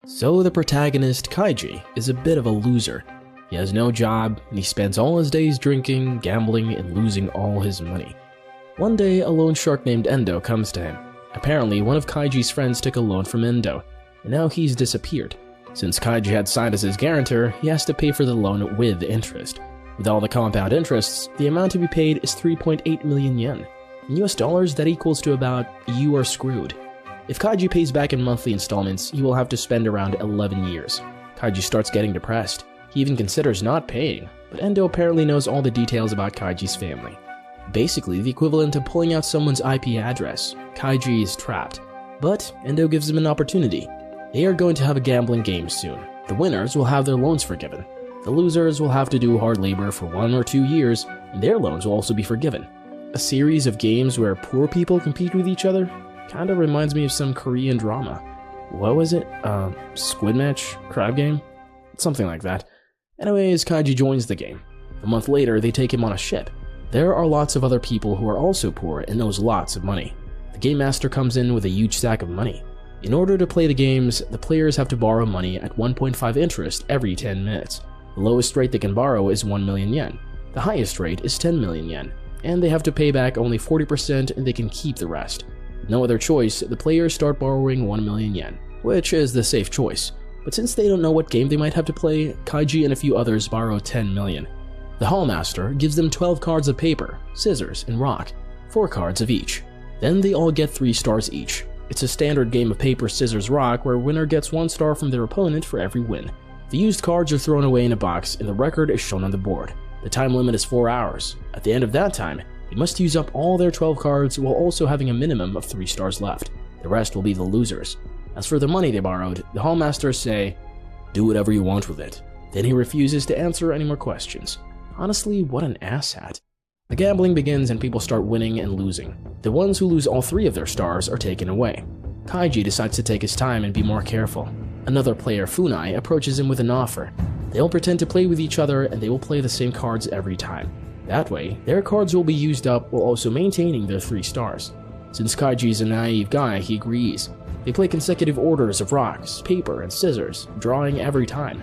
So the protagonist, Kaiji, is a bit of a loser. He has no job, and he spends all his days drinking, gambling, and losing all his money. One day, a loan shark named Endo comes to him. Apparently, one of Kaiji's friends took a loan from Endo, and now he's disappeared. Since Kaiji had signed as his guarantor, he has to pay for the loan with interest. With all the compound interests, the amount to be paid is 3.8 million yen. In US dollars, that equals to about "you are screwed." If Kaiji pays back in monthly installments, he will have to spend around 11 years. Kaiji starts getting depressed. He even considers not paying, but Endo apparently knows all the details about Kaiji's family. Basically, the equivalent of pulling out someone's IP address. Kaiji is trapped. But Endo gives him an opportunity. They are going to have a gambling game soon. The winners will have their loans forgiven. The losers will have to do hard labor for 1 or 2 years, and their loans will also be forgiven. A series of games where poor people compete with each other? Kinda reminds me of some Korean drama. What was it? Squid Match? Crab Game? Something like that. Anyways, Kaiji joins the game. A month later, they take him on a ship. There are lots of other people who are also poor and knows lots of money. The game master comes in with a huge stack of money. In order to play the games, the players have to borrow money at 1.5 interest every 10 minutes. The lowest rate they can borrow is 1 million yen. The highest rate is 10 million yen. And they have to pay back only 40% and they can keep the rest. With no other choice, the players start borrowing 1 million yen, which is the safe choice. But since they don't know what game they might have to play, Kaiji and a few others borrow 10 million. The Hallmaster gives them 12 cards of paper, scissors, and rock, 4 cards of each. Then they all get 3 stars each. It's a standard game of paper, scissors, rock where winner gets 1 star from their opponent for every win. The used cards are thrown away in a box and the record is shown on the board. The time limit is 4 hours. At the end of that time, they must use up all their 12 cards while also having a minimum of 3 stars left. The rest will be the losers. As for the money they borrowed, the Hallmasters say, "Do whatever you want with it." Then he refuses to answer any more questions. Honestly, what an asshat. The gambling begins and people start winning and losing. The ones who lose all 3 of their stars are taken away. Kaiji decides to take his time and be more careful. Another player, Funai, approaches him with an offer. They'll pretend to play with each other and they will play the same cards every time. That way, their cards will be used up while also maintaining their 3 stars. Since Kaiji is a naive guy, he agrees. They play consecutive orders of rocks, paper, and scissors, drawing every time.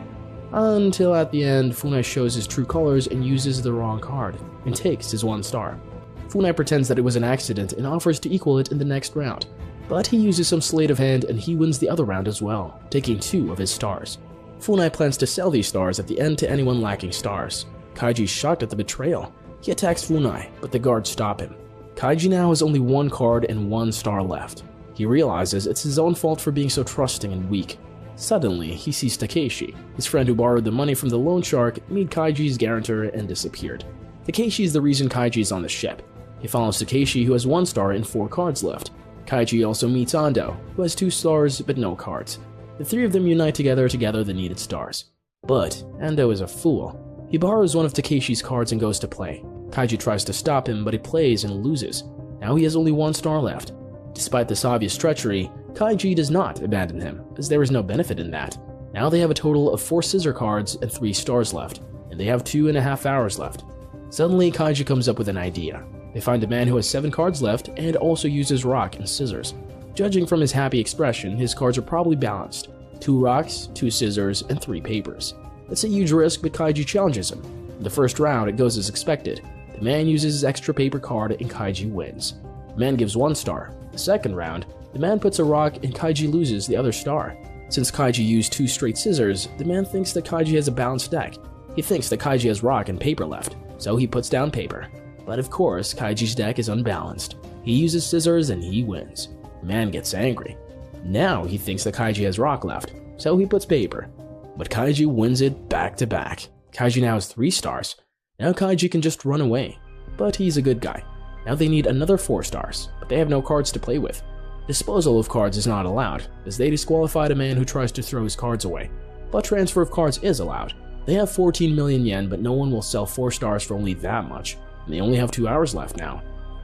Until at the end, Funai shows his true colors and uses the wrong card, and takes his 1 star. Funai pretends that it was an accident and offers to equal it in the next round. But he uses some sleight of hand and he wins the other round as well, taking 2 of his stars. Funai plans to sell these stars at the end to anyone lacking stars. Kaiji's shocked at the betrayal. He attacks Funai, but the guards stop him. Kaiji now has only 1 card and 1 star left. He realizes it's his own fault for being so trusting and weak. Suddenly, he sees Takeshi, his friend who borrowed the money from the loan shark, meet Kaiji's guarantor and disappeared. Takeshi is the reason Kaiji is on the ship. He follows Takeshi, who has 1 star and 4 cards left. Kaiji also meets Ando, who has 2 stars but no cards. The 3 of them unite together to gather the needed stars. But Ando is a fool. He borrows one of Takeshi's cards and goes to play. Kaiji tries to stop him, but he plays and loses. Now he has only 1 star left. Despite this obvious treachery, Kaiji does not abandon him, as there is no benefit in that. Now they have a total of 4 scissor cards and 3 stars left, and they have 2.5 hours left. Suddenly, Kaiji comes up with an idea. They find a man who has 7 cards left and also uses rock and scissors. Judging from his happy expression, his cards are probably balanced. 2 rocks, 2 scissors, and 3 papers. It's a huge risk, but Kaiji challenges him. In the first round, it goes as expected. The man uses his extra paper card and Kaiji wins. The man gives 1 star. The second round, the man puts a rock and Kaiji loses the other star. Since Kaiji used 2 straight scissors, the man thinks that Kaiji has a balanced deck. He thinks that Kaiji has rock and paper left, so he puts down paper. But of course, Kaiji's deck is unbalanced. He uses scissors and he wins. The man gets angry. Now he thinks that Kaiji has rock left, so he puts paper. But Kaiji wins it back to back. Kaiji now has 3 stars. Now Kaiji can just run away. But he's a good guy. Now they need another 4 stars, but they have no cards to play with. Disposal of cards is not allowed, as they disqualified a man who tries to throw his cards away. But transfer of cards is allowed. They have 14 million yen, but no one will sell 4 stars for only that much, and they only have 2 hours left now.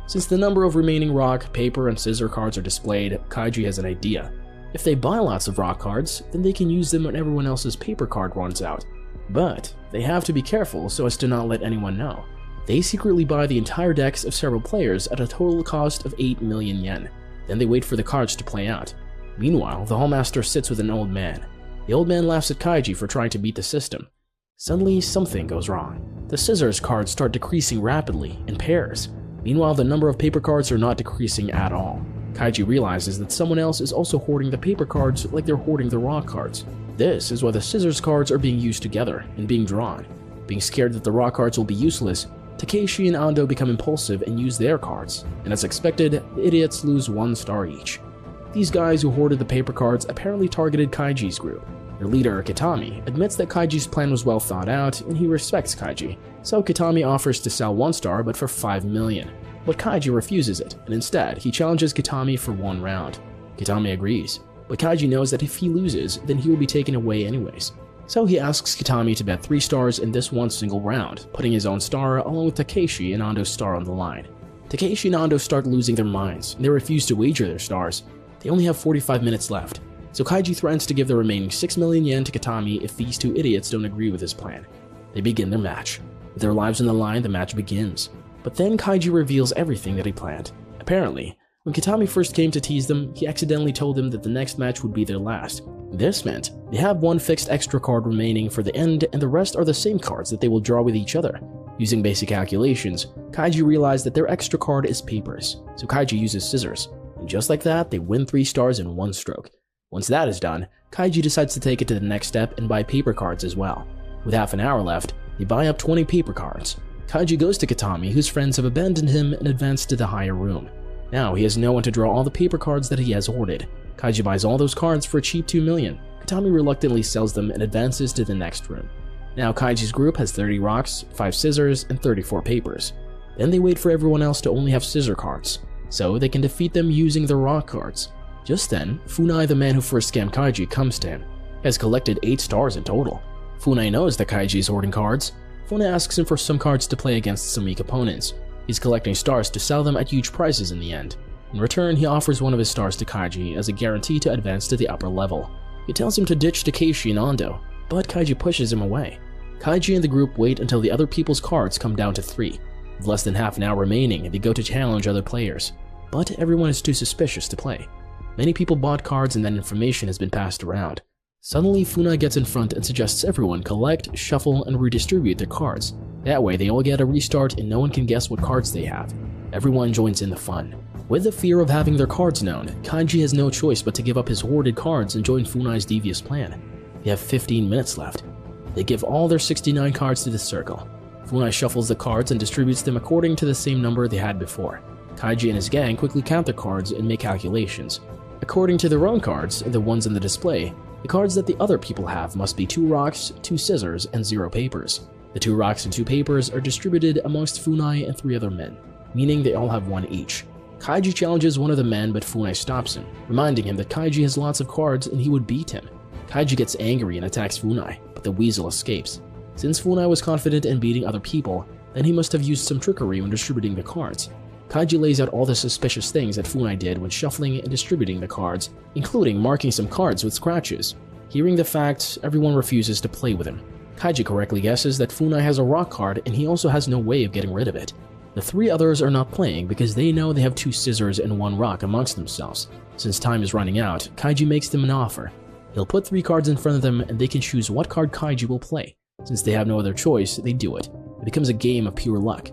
Since the number of remaining rock, paper, and scissor cards are displayed, Kaiji has an idea. If they buy lots of rock cards, then they can use them when everyone else's paper card runs out. But they have to be careful so as to not let anyone know. They secretly buy the entire decks of several players at a total cost of 8 million yen. Then they wait for the cards to play out. Meanwhile, the Hallmaster sits with an old man. The old man laughs at Kaiji for trying to beat the system. Suddenly, something goes wrong. The scissors cards start decreasing rapidly, in pairs. Meanwhile, the number of paper cards are not decreasing at all. Kaiji realizes that someone else is also hoarding the paper cards like they're hoarding the rock cards. This is why the scissors cards are being used together and being drawn. Being scared that the rock cards will be useless, Takeshi and Ando become impulsive and use their cards, and as expected, the idiots lose 1 star each. These guys who hoarded the paper cards apparently targeted Kaiji's group. Their leader, Kitami, admits that Kaiji's plan was well thought out and he respects Kaiji, so Kitami offers to sell 1 star but for 5 million. But Kaiji refuses it, and instead, he challenges Kitami for 1 round. Kitami agrees, but Kaiji knows that if he loses, then he will be taken away anyways. So he asks Kitami to bet 3 stars in this one single round, putting his own star along with Takeshi and Ando's star on the line. Takeshi and Ando start losing their minds, and they refuse to wager their stars. They only have 45 minutes left, so Kaiji threatens to give the remaining 6 million yen to Kitami if these 2 idiots don't agree with his plan. They begin their match. With their lives on the line, the match begins. But then Kaiji reveals everything that he planned. Apparently, when Kitami first came to tease them, he accidentally told them that the next match would be their last. This meant they have 1 fixed extra card remaining for the end, and the rest are the same cards that they will draw with each other. Using basic calculations, Kaiji realized that their extra card is papers, so Kaiji uses scissors. And just like that, they win 3 stars in 1 stroke. Once that is done, Kaiji decides to take it to the next step and buy paper cards as well. With half an hour left, they buy up 20 paper cards. Kaiji goes to Kitami, whose friends have abandoned him, and advances to the higher room. Now he has no one to draw all the paper cards that he has hoarded. Kaiji buys all those cards for a cheap 2 million. Kitami reluctantly sells them and advances to the next room. Now Kaiji's group has 30 rocks, 5 scissors, and 34 papers. Then they wait for everyone else to only have scissor cards, so they can defeat them using the rock cards. Just then, Funai, the man who first scammed Kaiji, comes to him. He has collected 8 stars in total. Funai knows that Kaiji is hoarding cards. Funai asks him for some cards to play against some weak opponents. He's collecting stars to sell them at huge prices in the end. In return, he offers one of his stars to Kaiji as a guarantee to advance to the upper level. He tells him to ditch Takeshi and Ando, but Kaiji pushes him away. Kaiji and the group wait until the other people's cards come down to 3. With less than half an hour remaining, they go to challenge other players. But everyone is too suspicious to play. Many people bought cards and that information has been passed around. Suddenly, Funai gets in front and suggests everyone collect, shuffle, and redistribute their cards. That way, they all get a restart and no one can guess what cards they have. Everyone joins in the fun. With the fear of having their cards known, Kaiji has no choice but to give up his hoarded cards and join Funai's devious plan. They have 15 minutes left. They give all their 69 cards to the circle. Funai shuffles the cards and distributes them according to the same number they had before. Kaiji and his gang quickly count their cards and make calculations. According to their own cards and the ones on the display, the cards that the other people have must be 2 rocks, 2 scissors, and 0 papers. The 2 rocks and 2 papers are distributed amongst Funai and 3 other men, meaning they all have 1 each. Kaiji challenges one of the men, but Funai stops him, reminding him that Kaiji has lots of cards and he would beat him. Kaiji gets angry and attacks Funai, but the weasel escapes. Since Funai was confident in beating other people, then he must have used some trickery when distributing the cards. Kaiji lays out all the suspicious things that Funai did when shuffling and distributing the cards, including marking some cards with scratches. Hearing the facts, everyone refuses to play with him. Kaiji correctly guesses that Funai has a rock card and he also has no way of getting rid of it. The 3 others are not playing because they know they have 2 scissors and 1 rock amongst themselves. Since time is running out, Kaiji makes them an offer. He'll put 3 cards in front of them and they can choose what card Kaiji will play. Since they have no other choice, they do it. It becomes a game of pure luck.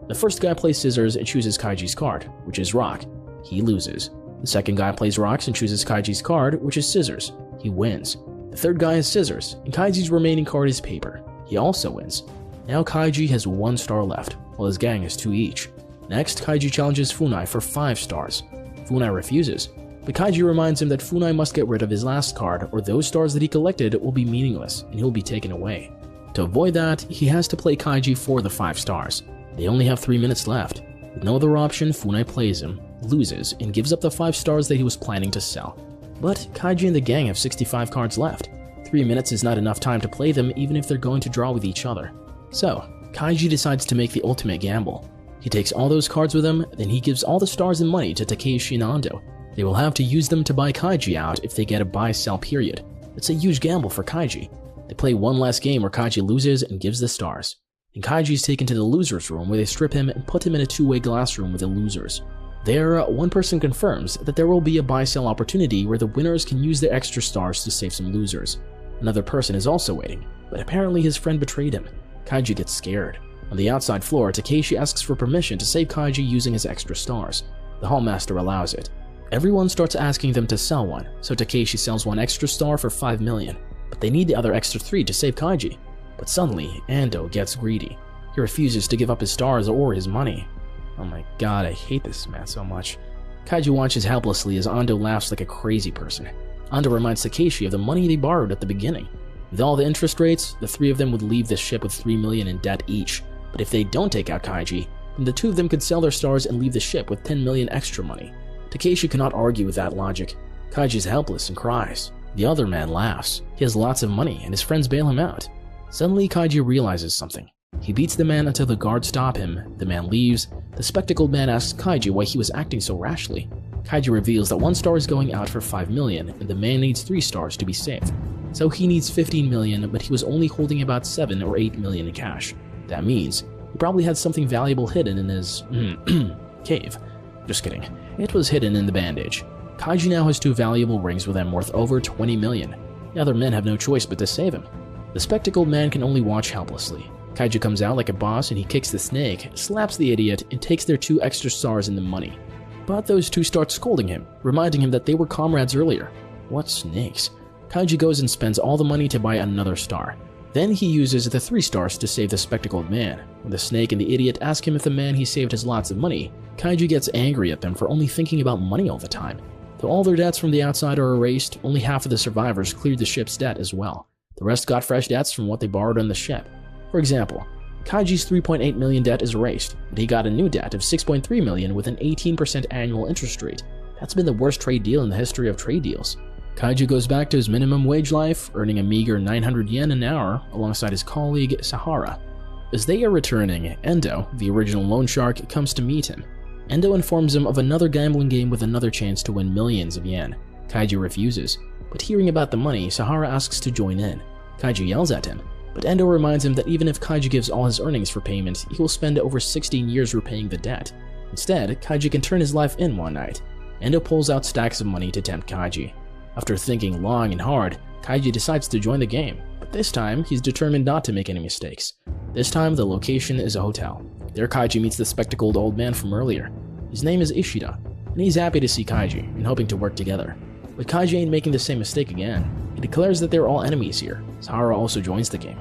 The first guy plays scissors and chooses Kaiji's card, which is rock. He loses. The second guy plays rocks and chooses Kaiji's card, which is scissors. He wins. The third guy has scissors, and Kaiji's remaining card is paper. He also wins. Now Kaiji has 1 star left, while his gang has 2 each. Next, Kaiji challenges Funai for 5 stars. Funai refuses, but Kaiji reminds him that Funai must get rid of his last card or those stars that he collected will be meaningless and he'll be taken away. To avoid that, he has to play Kaiji for the 5 stars. They only have 3 minutes left. With no other option, Funai plays him, loses, and gives up the 5 stars that he was planning to sell. But Kaiji and the gang have 65 cards left. 3 minutes is not enough time to play them even if they're going to draw with each other. So, Kaiji decides to make the ultimate gamble. He takes all those cards with him, then he gives all the stars and money to Takeshi and Ando. They will have to use them to buy Kaiji out if they get a buy-sell period. It's a huge gamble for Kaiji. They play one last game where Kaiji loses and gives the stars. And Kaiji is taken to the loser's room where they strip him and put him in a 2-way glass room with the losers. There, one person confirms that there will be a buy-sell opportunity where the winners can use their extra stars to save some losers. Another person is also waiting, but apparently his friend betrayed him. Kaiji gets scared. On the outside floor, Takeshi asks for permission to save Kaiji using his extra stars. The Hallmaster allows it. Everyone starts asking them to sell one, so Takeshi sells one extra star for 5 million, but they need the other extra 3 to save Kaiji. But suddenly, Ando gets greedy. He refuses to give up his stars or his money. Oh my god, I hate this man so much. Kaiji watches helplessly as Ando laughs like a crazy person. Ando reminds Takeshi of the money they borrowed at the beginning. With all the interest rates, the 3 of them would leave the ship with 3 million in debt each. But if they don't take out Kaiji, then the 2 of them could sell their stars and leave the ship with 10 million extra money. Takeshi cannot argue with that logic. Kaiji's helpless and cries. The other man laughs. He has lots of money and his friends bail him out. Suddenly, Kaiji realizes something. He beats the man until the guards stop him. The man leaves. The spectacled man asks Kaiji why he was acting so rashly. Kaiji reveals that 1 star is going out for 5 million and the man needs 3 stars to be saved. So he needs 15 million, but he was only holding about 7 or 8 million in cash. That means he probably had something valuable hidden in his cave. Just kidding. It was hidden in the bandage. Kaiji now has 2 valuable rings with them worth over 20 million. The other men have no choice but to save him. The spectacled man can only watch helplessly. Kaiji comes out like a boss and he kicks the snake, slaps the idiot, and takes their 2 extra stars and the money. But those 2 start scolding him, reminding him that they were comrades earlier. What snakes? Kaiji goes and spends all the money to buy another star. Then he uses the 3 stars to save the spectacled man. When the snake and the idiot ask him if the man he saved has lots of money, Kaiji gets angry at them for only thinking about money all the time. Though all their debts from the outside are erased, only half of the survivors cleared the ship's debt as well. The rest got fresh debts from what they borrowed on the ship. For example, Kaiji's 3.8 million debt is erased, but he got a new debt of 6.3 million with an 18% annual interest rate. That's been the worst trade deal in the history of trade deals. Kaiji goes back to his minimum wage life, earning a meager 900 yen an hour alongside his colleague Sahara. As they are returning, Endo, the original loan shark, comes to meet him. Endo informs him of another gambling game with another chance to win millions of yen. Kaiji refuses, but hearing about the money, Sahara asks to join in. Kaiji yells at him, but Endo reminds him that even if Kaiji gives all his earnings for payment, he will spend over 16 years repaying the debt. Instead, Kaiji can turn his life in one night. Endo pulls out stacks of money to tempt Kaiji. After thinking long and hard, Kaiji decides to join the game, but this time he's determined not to make any mistakes. This time the location is a hotel. There Kaiji meets the spectacled old man from earlier. His name is Ishida, and he's happy to see Kaiji and hoping to work together. But Kaiji ain't making the same mistake again. He declares that they're all enemies here. Sahara also joins the game.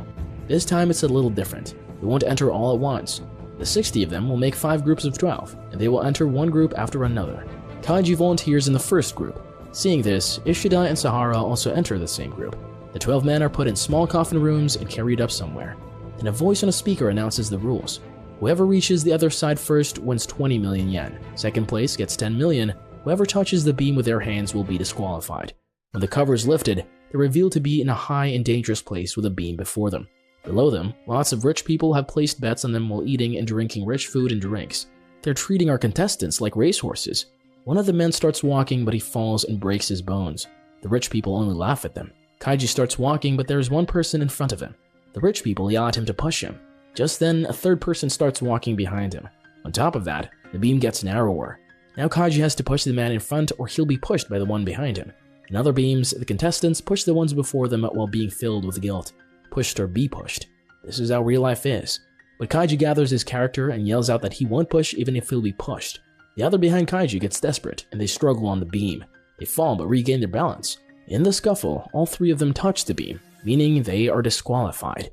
This time it's a little different. They won't enter all at once. The 60 of them will make 5 groups of 12, and they will enter one group after another. Kaiji volunteers in the first group. Seeing this, Ishida and Sahara also enter the same group. The 12 men are put in small coffin rooms and carried up somewhere. Then a voice on a speaker announces the rules. Whoever reaches the other side first wins 20 million yen. Second place gets 10 million. Whoever touches the beam with their hands will be disqualified. When the cover is lifted, they're revealed to be in a high and dangerous place with a beam before them. Below them, lots of rich people have placed bets on them while eating and drinking rich food and drinks. They're treating our contestants like racehorses. One of the men starts walking, but he falls and breaks his bones. The rich people only laugh at them. Kaiji starts walking, but there is one person in front of him. The rich people yell at him to push him. Just then, a third person starts walking behind him. On top of that, the beam gets narrower. Now Kaiji has to push the man in front or he'll be pushed by the one behind him. In other beams, the contestants push the ones before them while being filled with guilt. Pushed or be pushed. This is how real life is. But Kaiji gathers his character and yells out that he won't push even if he'll be pushed. The other behind Kaiji gets desperate, and they struggle on the beam. They fall but regain their balance. In the scuffle, all 3 of them touch the beam, meaning they are disqualified.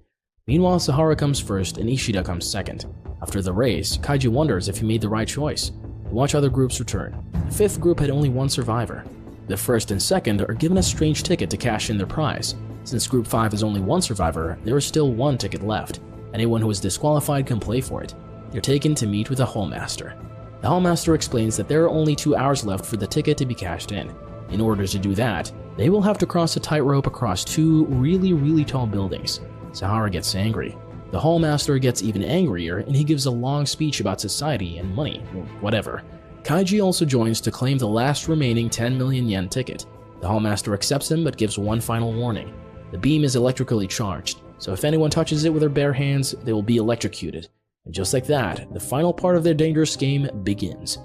Meanwhile, Sahara comes first and Ishida comes second. After the race, Kaiji wonders if he made the right choice. They watch other groups return. The 5th group had only 1 survivor. The 1st and 2nd are given a strange ticket to cash in their prize. Since Group 5 has only 1 survivor, there is still 1 ticket left. Anyone who is disqualified can play for it. They're taken to meet with the Hallmaster. The Hallmaster explains that there are only 2 hours left for the ticket to be cashed in. In order to do that, they will have to cross a tightrope across 2 really tall buildings. Sahara gets angry. The Hallmaster gets even angrier and he gives a long speech about society and money, whatever. Kaiji also joins to claim the last remaining 10 million yen ticket. The Hallmaster accepts him but gives one final warning. The beam is electrically charged, so if anyone touches it with their bare hands, they will be electrocuted. And just like that, the final part of their dangerous game begins.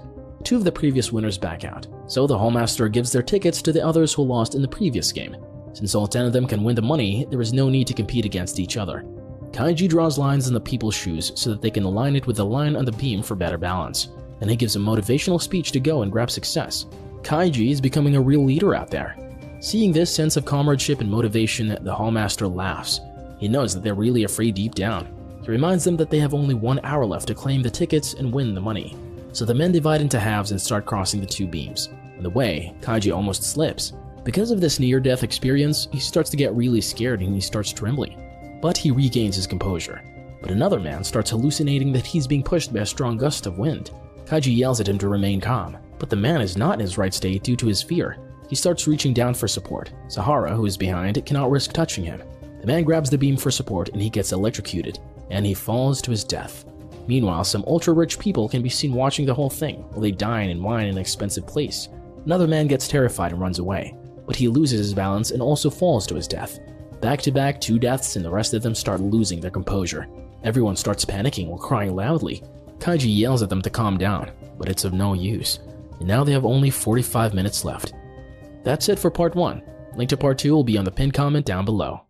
2 of the previous winners back out, so the Hallmaster gives their tickets to the others who lost in the previous game. Since all 10 of them can win the money, there is no need to compete against each other. Kaiji draws lines in the people's shoes so that they can align it with the line on the beam for better balance. Then he gives a motivational speech to go and grab success. Kaiji is becoming a real leader out there. Seeing this sense of comradeship and motivation, the Hallmaster laughs. He knows that they're really afraid deep down. He reminds them that they have only 1 hour left to claim the tickets and win the money. So the men divide into halves and start crossing the 2 beams. On the way, Kaiji almost slips. Because of this near-death experience, he starts to get really scared and he starts trembling. But he regains his composure. But another man starts hallucinating that he's being pushed by a strong gust of wind. Kaiji yells at him to remain calm, but the man is not in his right state due to his fear. He starts reaching down for support. Sahara, who is behind, cannot risk touching him. The man grabs the beam for support and he gets electrocuted, and he falls to his death. Meanwhile, some ultra-rich people can be seen watching the whole thing while they dine and wine in an expensive place. Another man gets terrified and runs away, but he loses his balance and also falls to his death. Back-to-back 2 deaths, and the rest of them start losing their composure. Everyone starts panicking while crying loudly. Kaiji yells at them to calm down, but it's of no use. And now they have only 45 minutes left. That's it for part 1. Link to part 2 will be on the pinned comment down below.